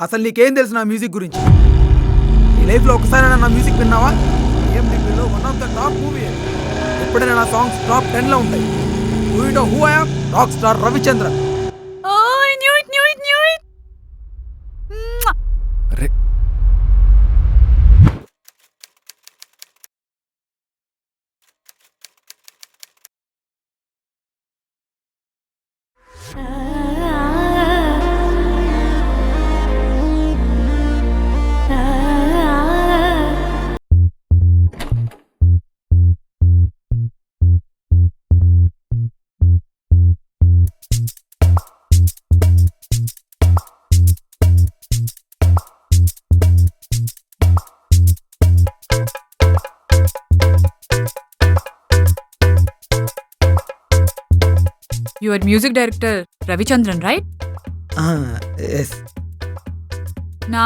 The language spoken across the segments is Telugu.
అసలు నీకేం తెలుసు నా మ్యూజిక్ గురించి? నీ లైఫ్‌లో ఒక్కసారైనా నా మ్యూజిక్ విన్నావా? ఐఎండీబీలో one of the top movie అది. ఎప్పుడైనా నా సాంగ్స్ టాప్ 10లో ఉంటాయి. Do you know who I am? Rock star Ravichandran. Oh, I knew it, knew it, knew it. Mwah. అరే You are music director Ravichandran, right? Yes. నా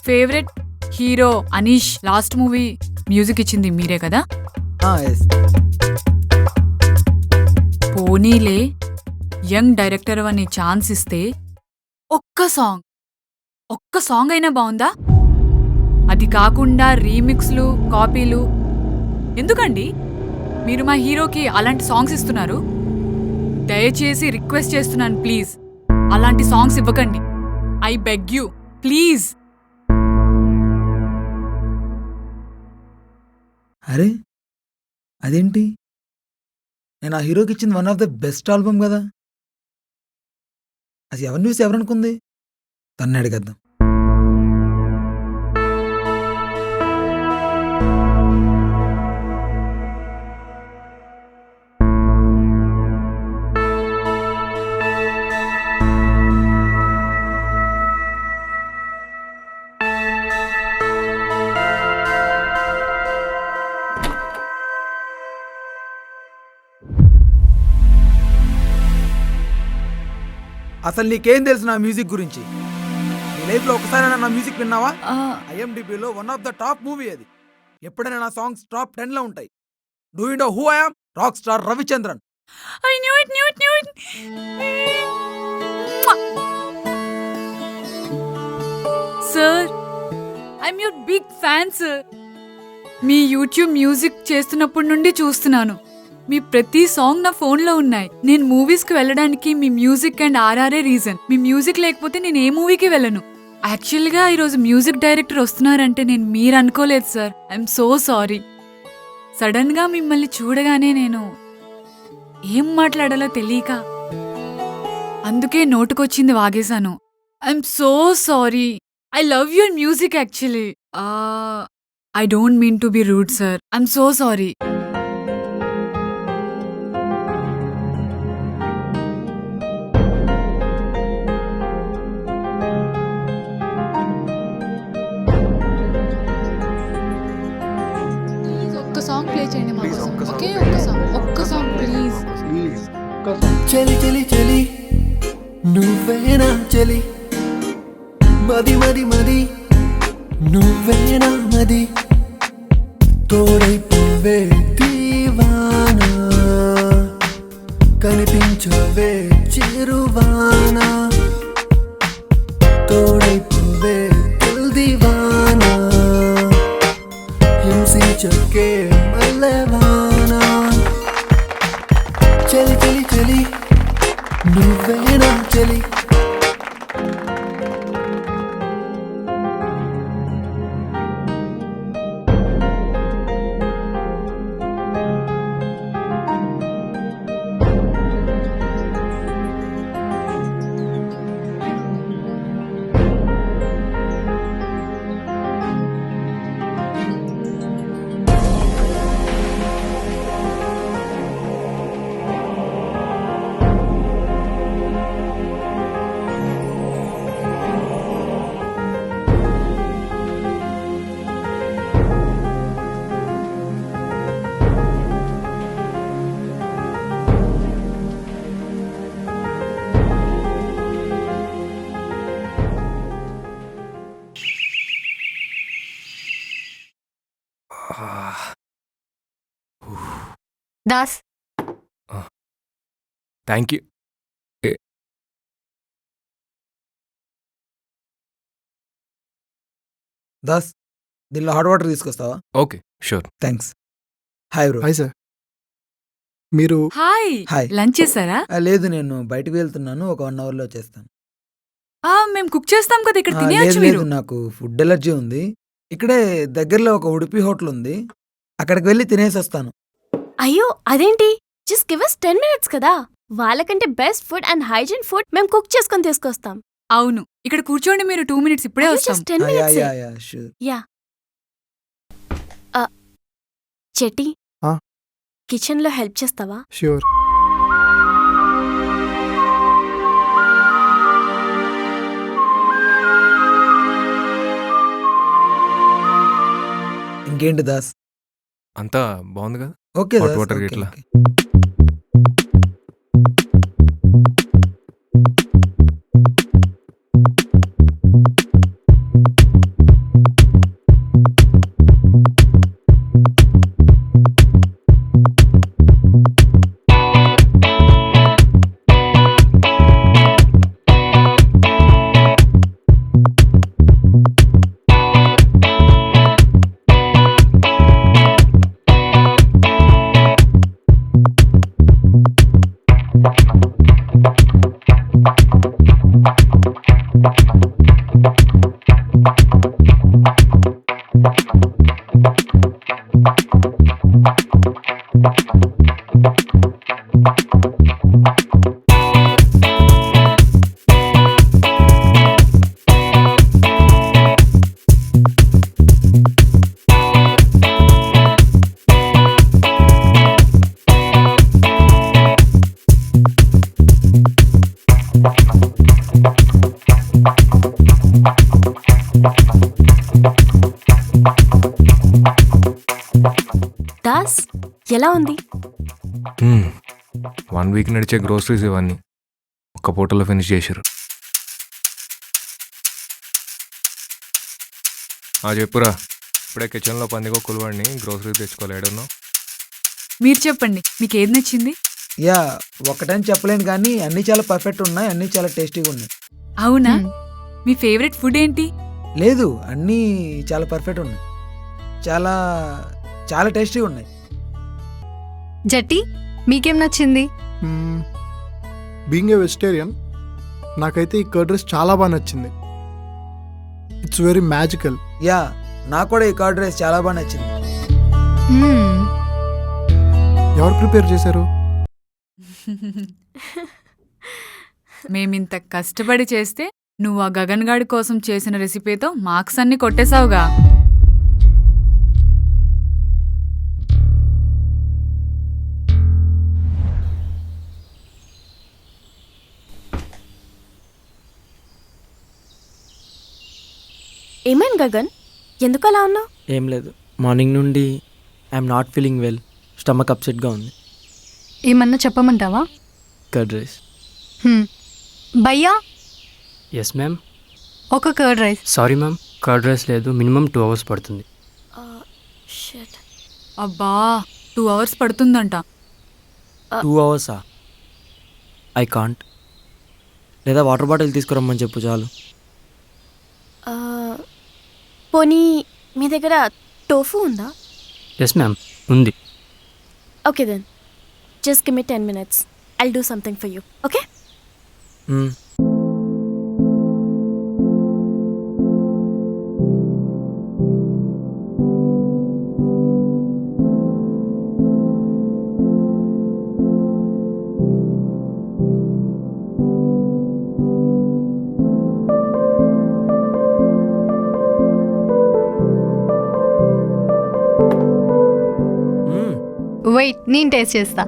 favourite hero Anish last movie music ఇచ్చింది మీరే కదా? ఎస్. పోనీలే, యంగ్ డైరెక్టర్ అని ఛాన్స్ ఇస్తే ఒక్క సాంగ్ అయినా బాగుందా? అది కాకుండా రీమిక్స్లు, కాపీలు ఎందుకండి? మీరు మా హీరోకి అలాంటి సాంగ్స్ ఇస్తున్నారు. దయచేసి రిక్వెస్ట్ చేస్తున్నాను, ప్లీజ్ అలాంటి సాంగ్స్ ఇవ్వకండి. I beg you, please. అరే అదేంటి? నేను ఆ హీరోకి ఇచ్చింది one of the best album కదా. అది ఎవరిని చూసి ఎవరనుకుంది? తన్నే అడిగేద్దాం. అసలు నీకేం తెలుసు నా మ్యూజిక్ గురించి? నీ లైఫ్‌లో ఒక్కసారైనా నా మ్యూజిక్ విన్నావా? ఐఎండీబీలో one of the top movie అది. ఎప్పుడైనా నా సాంగ్స్ టాప్ 10లో ఉంటాయి. Do you know who I am? Rock star Ravichandran. I knew it, knew it, knew it. Sir, I'm your big fan sir. మీ యూట్యూబ్ మ్యూజిక్ చేస్తున్నప్పటి నుండి చూస్తున్నాను. మీ ప్రతి సాంగ్ నా ఫోన్లో ఉన్నాయి. నేను మూవీస్కి వెళ్ళడానికి మీ మ్యూజిక్ అండ్ ఆర్ఆర్ఏ రీజన్. మీ మ్యూజిక్ లేకపోతే నేను ఏ మూవీకి వెళ్ళను. యాక్చువల్గా ఈరోజు మ్యూజిక్ డైరెక్టర్ వస్తున్నారంటే నేను మీరు అనుకోలేదు సార్. I'm so sorry. సడన్గా మిమ్మల్ని చూడగానే నేను ఏం మాట్లాడాలో తెలియక అందుకే నోటుకొచ్చింది వాగేశాను. I'm so sorry. I love your music actually. I don't mean to be rude sir. I'm so sorry. ఒక్క సాంగ్ ప్లే చేయండి మా కోసం. ఓకే, ఒక్క సాంగ్ ప్లీజ్. చలి చలి చలి నువ్వేనా చలి, మది మది మది నువ్వేనా మది, తోడైపోవే దీవానా, కనిపించవే చిరువానా, తోడైపోవే దిల్ దీవానా, హింసించకే మల్లెవానా. చలి చలి చలి నువ్వేనా చలి. Das, thank you. దాస్ దీనిలో హాట్ వాటర్ తీసుకొస్తావా? Okay sure. Thanks. Hi bro. Hi sir. మీరు హాయ్ హాయ్. లంచ్ చేశారా? లేదు, నేను బయటకు వెళ్తున్నాను, ఒక 1 అవర్లో వచ్చేస్తాను. మేము కుక్ చేస్తాం కదా, ఇక్కడ లేదు తినేయచ్చు మీరు. లేదు, నాకు ఫుడ్ ఎలర్జీ ఉంది. ఇక్కడే దగ్గరలో ఒక ఉడిపి హోటల్ ఉంది, అక్కడికి వెళ్ళి తినేసి వస్తాను. అయ్యో అదేంటి, జస్ట్ గివ్ us 10 minutes కదా. వాళ్ళకంటే best food and hygiene food మేము కుక్ చేసుకొని తీసుకొస్తాం. అవును, ఇక్కడ కూర్చోండి, మీరు 2 minutes ఇప్పుడే వస్తాం. Just 10 minutes. Sure. Yeah Chetty, ఆ? కిచెన్ లో హెల్ప్ చేస్తావా? ష్యూర్. ఇంకేంటి దాస్? అంతా బాగుంది కదా? Okay Hot Das, water okay, గిట్లా. ఓకే. దాస్ ఎలా ఉంది? 1 వీక్ నడిచే గ్రోసరీస్ ఇవన్నీ ఒక్క పూటలో ఫినిష్ చేశారు. చెప్పురా, ఇప్పుడే కిచెన్లో పందికొక్కులు వాడిని గ్రోసరీ తెచ్చుకోలేడున్నావు. మీరు చెప్పండి, మీకు ఏది నచ్చింది? యా, ఒకటని చెప్పలేను కానీ అన్ని చాలా పర్ఫెక్ట్ ఉన్నాయి, అన్ని చాలా టేస్టీగా ఉన్నాయి. అవునా? మీ ఫేవరెట్ ఫుడ్ ఏంటి? లేదు, అన్నీ చాలా పర్ఫెక్ట్ ఉన్నాయి, చాలా చాలా టేస్టీగా ఉన్నాయి. జట్టి, మీకేం నచ్చింది? బీయింగ్ ఏ వెజిటేరియన్, నాకైతే ఈ కర్డ్ రైస్ చాలా బాగా నచ్చింది. It's very magical. యా, నాకు కూడా ఈ కర్డ్ రైస్ చాలా బాగా నచ్చింది. మ్మ్. ఎవరు ప్రిపేర్ చేశారు? మేమింత కష్టపడి చేస్తే నువ్వు ఆ గగన్ గాడి కోసం చేసిన రెసిపీతో మార్క్స్ అన్ని కొట్టేశావుగా. ఏమైంది గగన్, ఎందుకు అలా ఉన్నావు? ఏం లేదు, మార్నింగ్ నుండి I'm not feeling well, stomach అప్సెట్గా ఉంది. ఏమన్నా చెప్పమంటావా? Curd rice. భయ్యా, ఎస్ మ్యామ్. ఒక curd rice. Sorry ma'am, curd rice లేదు, మినిమం 2 hours పడుతుంది. షిట్. అబ్బా, 2 hours పడుతుందంట. 2 hours? I can't. లేదా వాటర్ బాటిల్ తీసుకురమ్మని చెప్పు చాలు. పోనీ మీ దగ్గర టోఫు ఉందా? ఎస్ మ్యామ్, ఉంది. Okay then just give me 10 minutes. I'll do something for you. Okay? Wait, నేను టేస్ట్ చేస్తా.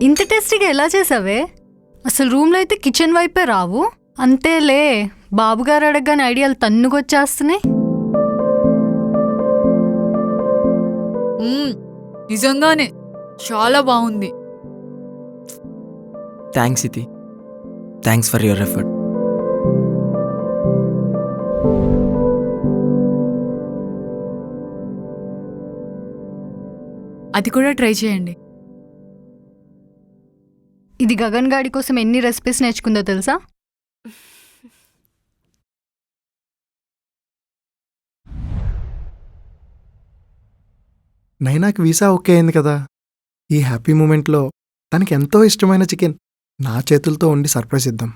ఇంత టేస్టీగా ఎలా చేసావే? అసలు రూమ్లో అయితే కిచెన్ వైపే రావు. అంతేలే, బాబుగారు అడగగానే ఐడియాలు తన్నుకొచ్చేస్తున్నాయి. నిజంగానే చాలా బాగుంది. థ్యాంక్స్ ఇతి, థ్యాంక్స్ ఫర్ యువర్ ఎఫర్ట్. అది కూడా ట్రై చేయండి. ఇది గగన్ గాడి కోసం ఎన్ని రెసిపీస్ నేర్చుకుందో తెలుసా? నైనాకి వీసా ఓకే అయింది కదా. ఈ హ్యాపీ మూమెంట్లో తనకి ఎంతో ఇష్టమైన చికెన్ నా చేతులతో వండి సర్ప్రైజ్ ఇద్దాం.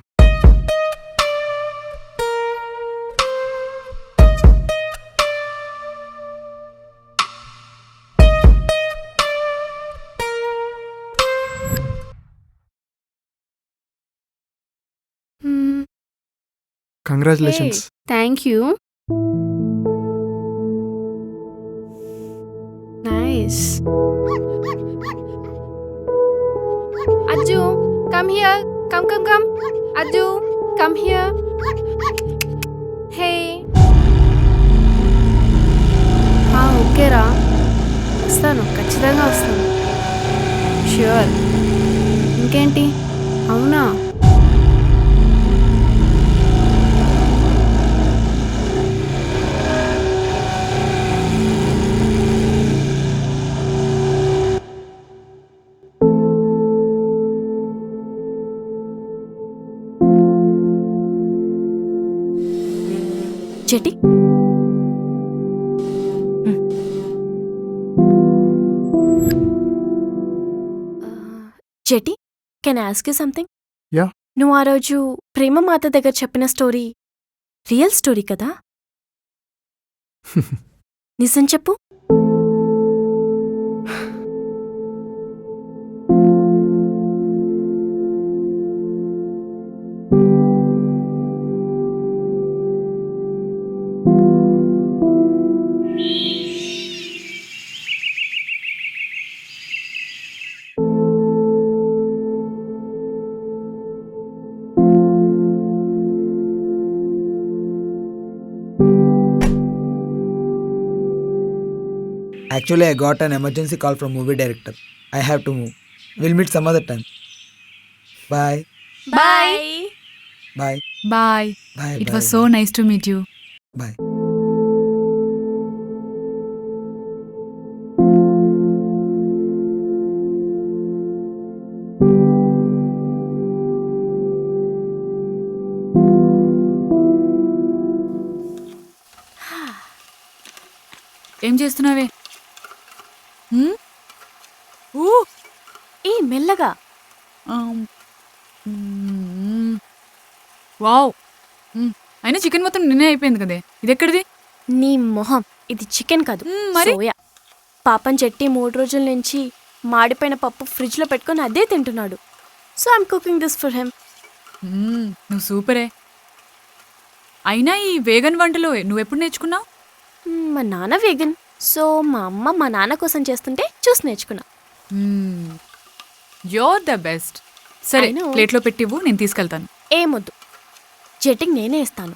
Congratulations. Thank you. Nice. Ajju come here. Come. Ajju come here. Hey. ఓకేరా, వస్తాను, ఖచ్చితంగా వస్తాను. ష్యూర్. ఇంకేంటి? అవునా? Chetti, Chetti, can I ask you something? Yeah. నువ్వు ఆ రోజు ప్రేమ మాత దగ్గర చెప్పిన స్టోరీ రియల్ స్టోరీ కదా? నిజం చెప్పు. Actually, I got an emergency call from movie director. I have to move. We'll meet some other time. Bye. Bye. Bye. Bye. Bye. It bye, was so nice to meet you. Bye. ఏం చేస్తున్నావే? ఏ మెల్లగా. వావ్. అయినా చికెన్ మొత్తం నిన్నే అయిపోయింది కదే, ఇది ఎక్కడిది? నీ మొహం, ఇది చికెన్ కాదు, మరి? సోయా. పాపం చెట్టి 3 రోజుల నుంచి మాడిపోయిన పప్పు ఫ్రిడ్జ్లో పెట్టుకొని అదే తింటున్నాడు. So I'm cooking this for him. నువ్వు సూపరే. అయినా ఈ వేగన్ వంటలో నువ్వెప్పుడు నేర్చుకున్నావు? మా నాన్న వేగన్, సో మా అమ్మ మా నాన్న కోసం చేస్తుంటే చూసి నేర్చుకున్నా. You're the best. సరే, I know. ప్లేట్లో పెట్టివ్వు, నేను తీసుకెళ్తాను. ఏమొద్దు, చెట్టికి నేనే ఇస్తాను.